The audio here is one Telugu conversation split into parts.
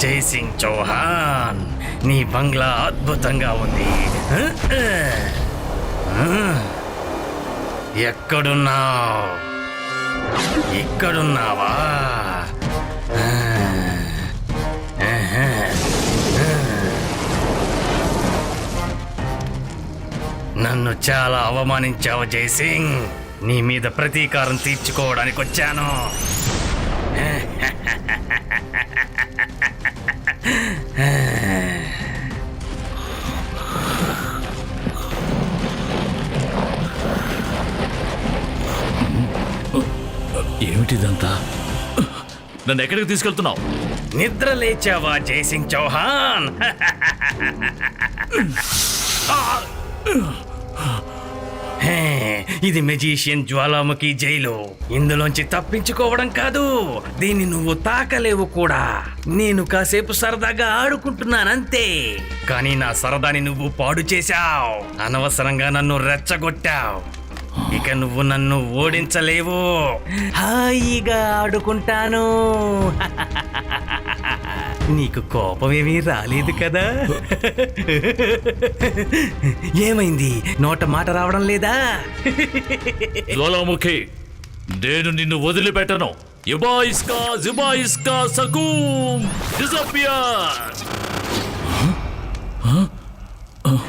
జై సింగ్ చౌహాన్, నీ బంగ్లా అద్భుతంగా ఉంది. ఎక్కడున్నావు? ఇక్కడున్నావా? నన్ను చాలా అవమానించావు జైసింగ్. నీ మీద ప్రతీకారం తీర్చుకోవడానికి వచ్చాను. ఏమిటిదంతా? నన్ను ఎక్కడికి తీసుకెళ్తున్నావు? నిద్ర లేచావా జైసింగ్ చౌహాన్? ఇది మెజీషియన్ జ్వాలాముఖి జైలు. ఇందులోంచి తప్పించుకోవడం కాదు, దీన్ని నువ్వు తాకలేవు కూడా. నేను కాసేపు సరదాగా ఆడుకుంటున్నానంతే. కానీ నా సరదాని నువ్వు పాడు చేశావు. అనవసరంగా నన్ను రెచ్చగొట్టావు. ఇక నువ్వు నన్ను ఓడించలేవు. హాయిగా ఆడుకుంటాను. నీకు కోపమేమీ రాలేదు కదా? ఏమైంది? నోట మాట రావడం లేదా? జ్వాలాముఖి, నేను నిన్ను వదిలిపెట్టను. ఇబాయిస్కా జిబాయిస్కా సకూం డిసపియర్.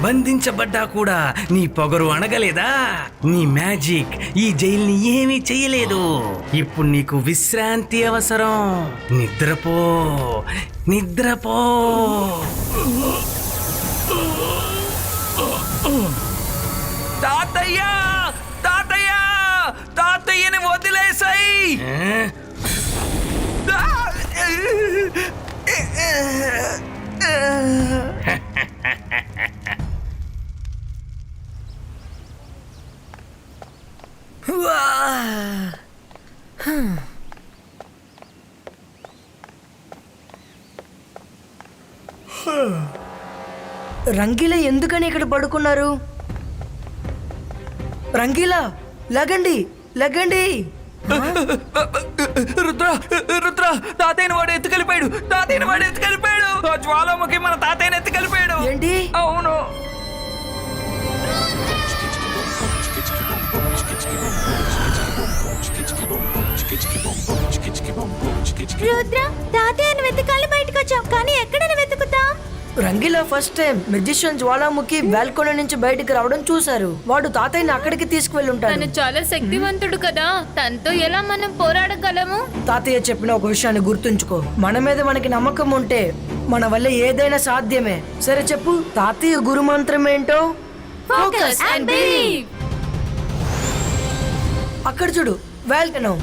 బంధించబడ్డా కూడా నీ పొగరు అణగలేదా? నీ మ్యాజిక్ ఈ జైల్ని ఏమీ చెయ్యలేదు. ఇప్పుడు నీకు విశ్రాంతి అవసరం. నిద్రపో, నిద్రపో. తాతయ్య, తాతయ్య, తాతయ్యని వదిలేసాయి. రంగీలా ఎందుకని ఇక్కడ పడుకున్నారు? రంగీలా, లగండి, లగండి. రుద్ర, రుద్ర, తాతయ్యని వాడు ఎత్తుకెళ్ళిపోయాడు. తాతయ్యని వాడు ఎత్తుకెళ్ళిపోయాడు. జ్వాలాముఖి మన తాతయ్యని ఎత్తుకెళ్ళిపోయాడు. ఏంటి? అవును. రుద్ర, తాతయ్యను వెతకాలి బయటకు వచ్చాం, కానీ ఎక్కడ వెతుకుతాం? Rangeela first time magician Jwalamukhi balcony నుంచి బయటికి రావడం చూశారు. వాడు తాతయ్యని అక్కడికి తీసుకువెళ్ళి ఉంటాడు. తను చాలా శక్తివంతుడు కదా, తనతో ఎలా మనం పోరాడగలము? తాతయ్య చెప్పిన ఒక విషయాన్ని గుర్తుంచుకో. మన మీద మనకి నమ్మకం ఉంటే మన వల్ల ఏదైనా సాధ్యమే. సరే చెప్పు, తాతయ్య గురు మంత్రం ఏంటో? Focus and believe. అక్కడ చూడు, బాల్కనీ.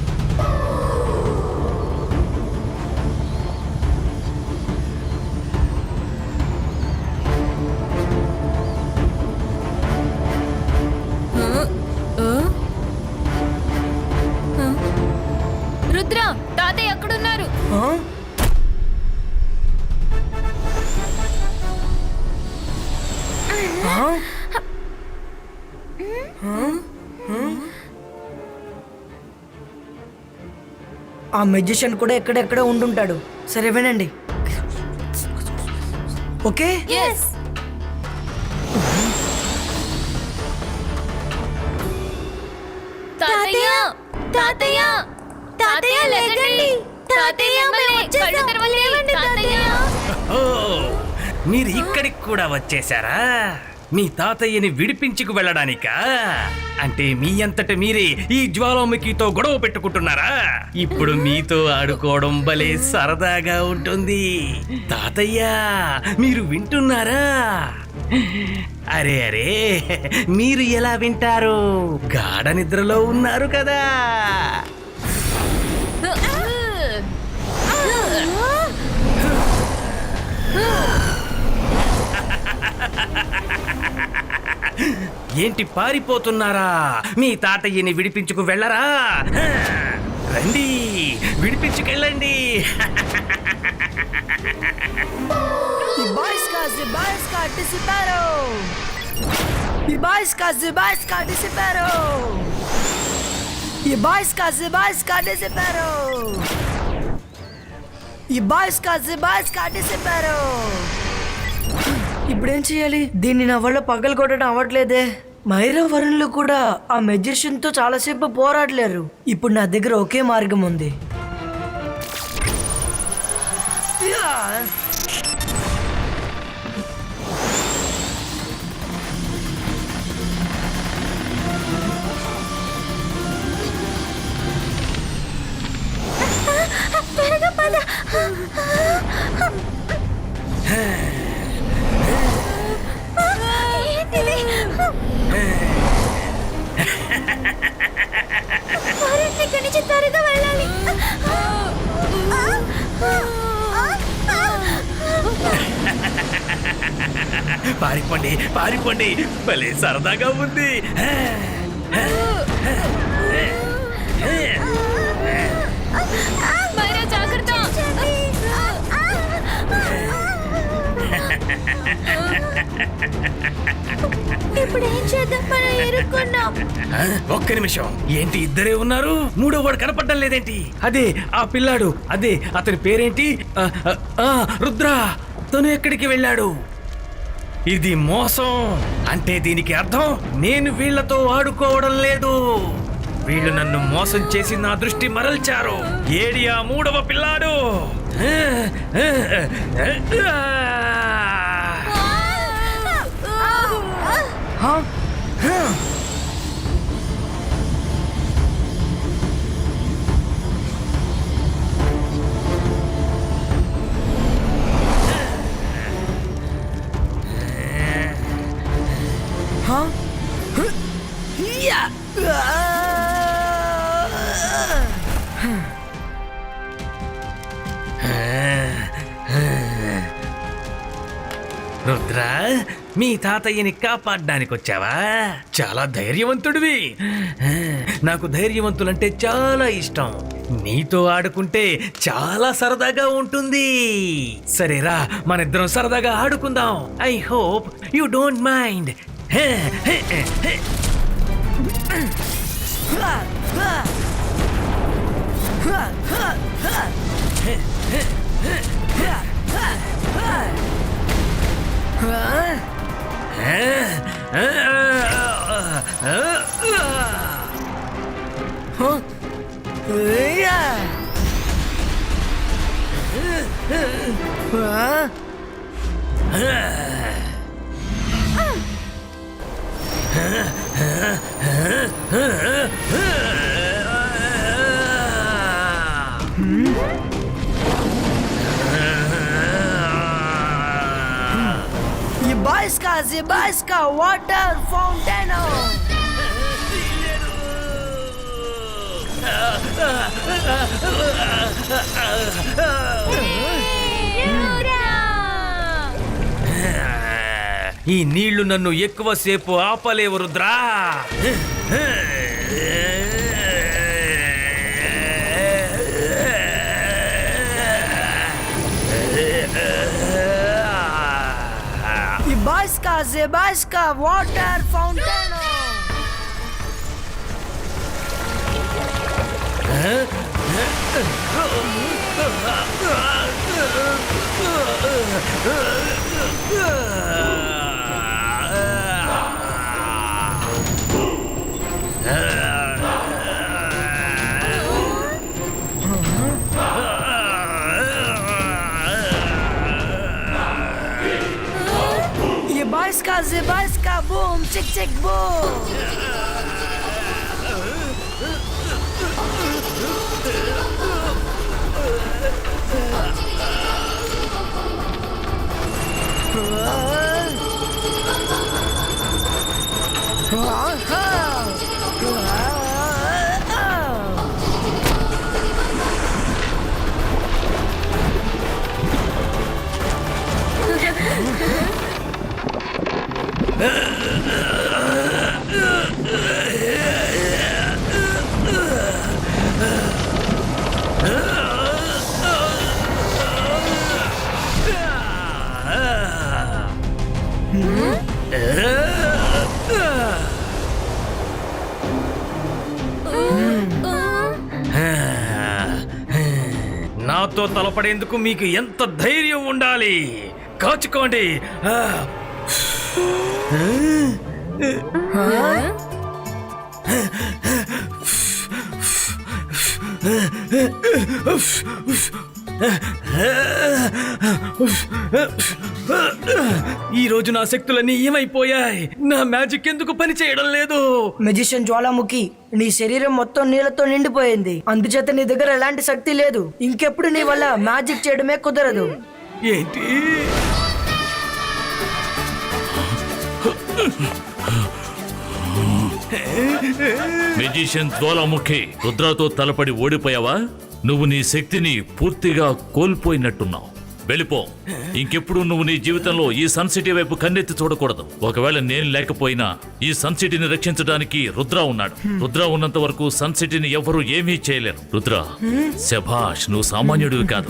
రుద్ర, తాతయ్య ఎక్కడున్నారు? ఆ మెజిషియన్ కూడా ఎక్కడెక్కడ ఉండుంటాడు. సరే వినండి, ఓకే? yes. తాతయ్య, తాతయ్య, తాతయ్య లేకండి. తాతయ్య కళ్ళు తెరవండి. తాతయ్య, ఓ, మీరు ఇక్కడికి కూడా వచ్చేసారా? మీ తాతయ్యని విడిపించుకు వెళ్ళడానికా? అంటే మీ అంతట మీరే ఈ జ్వాలాముఖితో గొడవ పెట్టుకుంటున్నారా? ఇప్పుడు మీతో ఆడుకోవడం భలే సరదాగా ఉంటుంది. తాతయ్య, మీరు వింటున్నారా? అరే అరే, మీరు ఎలా వింటారు? గాఢ నిద్రలో ఉన్నారు కదా. ఏంటి పారిపోతున్నారా? మీ తాతయ్యని విడిపించుకు వెళ్ళరా? రండి, విడిపించుకెళ్ళండి. Zibajska Disipero! Zibajska Disipero! Zibajska Disipero! Zibajska Disipero! ఇప్పుడేం చేయాలి? దీన్ని నా వల్ల పగలు కొట్టడం అవ్వట్లేదే. మైరా వరుణ్లు కూడా ఆ మెజిషియన్ తో చాలాసేపు పోరాడలేరు. ఇప్పుడు నా దగ్గర ఒకే మార్గం ఉంది. త్వరగా పద. ఏంటిది? వరుణ్ ఇక్కడి నుంచి త్వరగా వెళ్ళాలి. పారిపోండి భలే సరదాగా ఉంది. మైరా జాగ్రత్త. ఇప్పుడు ఏం చేద్దాం? మనం ఇరుక్కున్నాం. ఒక్క నిమిషం, ఏంటి ఇద్దరే ఉన్నారు? మూడో వాడు కనపడడం లేదేంటి? అదే ఆ పిల్లాడు, అదే అతని పేరేంటి? రుద్ర. తను ఎక్కడికి వెళ్ళాడు? ఇది మోసం. అంటే దీనికి అర్థం నేను వీళ్లతో ఆడుకోవడం లేదు. వీళ్ళు నన్ను మోసం చేసి నా దృష్టి మరల్చారు. ఏడి ఆ మూడవ పిల్లాడు? రుద్ర, మీ తాతయ్యని కాపాడడానికి వచ్చావా? చాలా ధైర్యవంతుడివి. నాకు ధైర్యవంతులంటే చాలా ఇష్టం. నీతో ఆడుకుంటే చాలా సరదాగా ఉంటుంది. సరేరా, మనిద్దరం సరదాగా ఆడుకుందాం. I hope you don't mind. Zibajska water fountain. ఈ నీళ్లు నన్ను ఎక్కువసేపు ఆపలేవు Rudra. Zibajska water fountain. Zibajska boom, chick chick boom. నాతో తలపడేందుకు మీకు ఎంత ధైర్యం ఉండాలి? కాచుకోండి. ఈ రోజు నా శక్తులన్నీ ఏమైపోయాయి? నా మ్యాజిక్ ఎందుకు పని చేయడం లేదు? మెజిషియన్ జ్వాలాముఖి, నీ శరీరం మొత్తం నీళ్లతో నిండిపోయింది. అందుచేత నీ దగ్గర ఎలాంటి శక్తి లేదు. ఇంకెప్పుడు నీ వల్ల మ్యాజిక్ చేయడమే కుదరదు. ఏంటి? మెజిషియన్ జ్వాలాముఖి, రుద్రతో తలపడి ఓడిపోయావా? నువ్వు నీ శక్తిని పూర్తిగా కోల్పోయినట్టున్నావు. వెళ్ళిపో. ఇంకెప్పుడు నువ్వు నీ జీవితంలో ఈ సన్ సిటీ వైపు కన్నెత్తి చూడకూడదు. ఒకవేళ నేను లేకపోయినా ఈ సన్ సిటీని రక్షించడానికి రుద్ర ఉన్నాడు. రుద్ర ఉన్నంత వరకు సన్ సిటీని ఎవరు ఏమీ చేయలేరు. రుద్ర, శభాష్, నువ్వు సామాన్యుడివి కాదు.